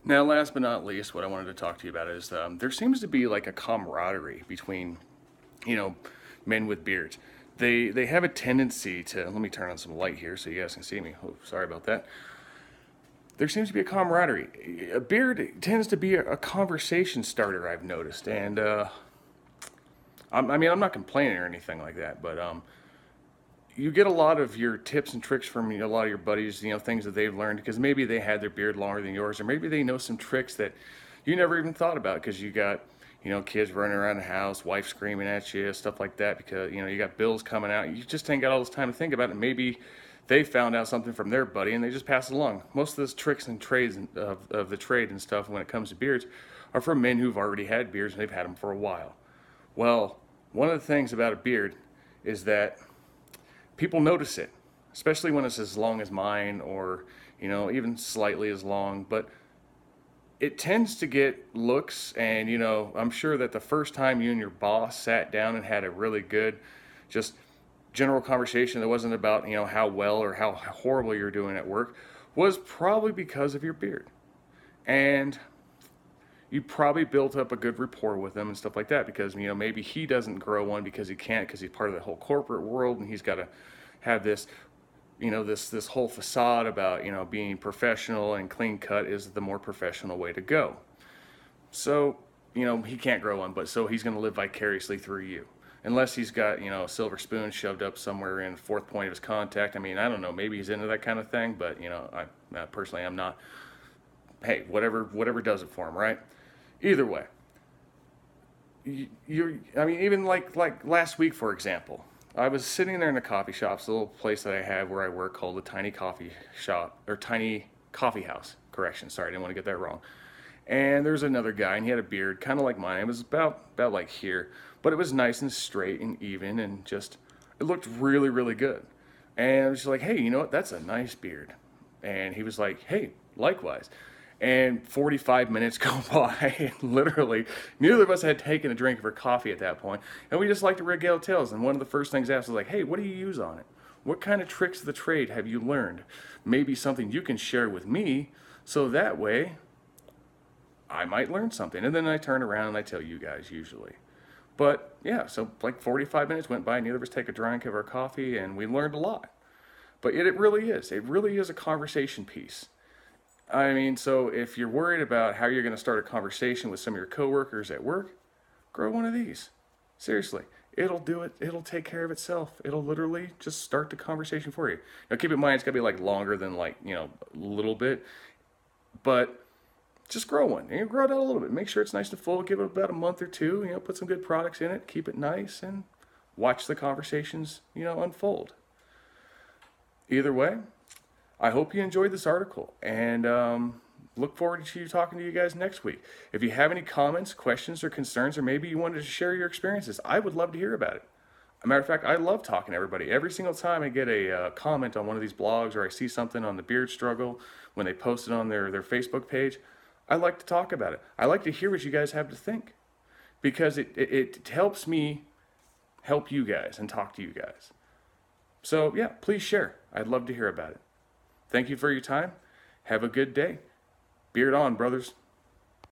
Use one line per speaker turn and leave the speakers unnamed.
Now, last but not least, what I wanted to talk to you about is there seems to be like a camaraderie between, you know, men with beards. They have a tendency to. Let me turn on some light here so you guys can see me. Oh, sorry about that. There seems to be a camaraderie. A beard tends to be a conversation starter, I've noticed, and I mean, I'm not complaining or anything like that, but you get a lot of your tips and tricks from a lot of your buddies, things that they've learned because maybe they had their beard longer than yours, or maybe they know some tricks that you never even thought about because you got, kids running around the house, wife screaming at you, stuff like that because, you got bills coming out. You just ain't got all this time to think about it. Maybe they found out something from their buddy and they just pass it along. Most of those tricks and trades of the trade and stuff when it comes to beards are from men who've already had beards and they've had them for a while. Well, one of the things about a beard is that people notice it, especially when it's as long as mine or, even slightly as long. But it tends to get looks, and, I'm sure that the first time you and your boss sat down and had a really good, just general conversation that wasn't about, how well or how horrible you're doing at work was probably because of your beard. And you probably built up a good rapport with him and stuff like that because maybe he doesn't grow one because he can't because he's part of the whole corporate world and he's got to have this this whole facade about being professional and clean cut is the more professional way to go. So he can't grow one, but so he's going to live vicariously through you unless he's got a silver spoon shoved up somewhere in the fourth point of his contact. I mean, I don't know, maybe he's into that kind of thing, but I personally I'm not. Hey, whatever does it for him, right? Either way, I mean, even like last week, for example, I was sitting there in the coffee shop, it's a little place that I have where I work called the Tiny Coffee Shop, or Tiny Coffee House. Correction, sorry, I didn't want to get that wrong. And there's another guy, and he had a beard, kind of like mine. It was about like here, but it was nice and straight and even, and just it looked really really good. And I was just like, hey, you know what? That's a nice beard. And he was like, hey, likewise. And 45 minutes go by, and literally, neither of us had taken a drink of our coffee at that point, and we just like to regale tales. And one of the first things asked was like, hey, what do you use on it? What kind of tricks of the trade have you learned? Maybe something you can share with me, so that way I might learn something. And then I turn around and I tell you guys usually. But yeah, so like 45 minutes went by, neither of us take a drink of our coffee, and we learned a lot. But it really is. It really is a conversation piece. I mean, so if you're worried about how you're going to start a conversation with some of your coworkers at work, grow one of these. Seriously, it'll do it. It'll take care of itself. It'll literally just start the conversation for you. Now, keep in mind, it's got to be like longer than like, a little bit, but just grow one. And you grow it out a little bit. Make sure it's nice and full. Give it about a month or two. Put some good products in it. Keep it nice and watch the conversations, unfold. Either way, I hope you enjoyed this article and look forward to talking to you guys next week. If you have any comments, questions, or concerns, or maybe you wanted to share your experiences, I would love to hear about it. As a matter of fact, I love talking to everybody. Every single time I get a comment on one of these blogs or I see something on the beard struggle when they post it on their Facebook page, I like to talk about it. I like to hear what you guys have to think because it helps me help you guys and talk to you guys. So yeah, please share. I'd love to hear about it. Thank you for your time. Have a good day. Beard on, brothers.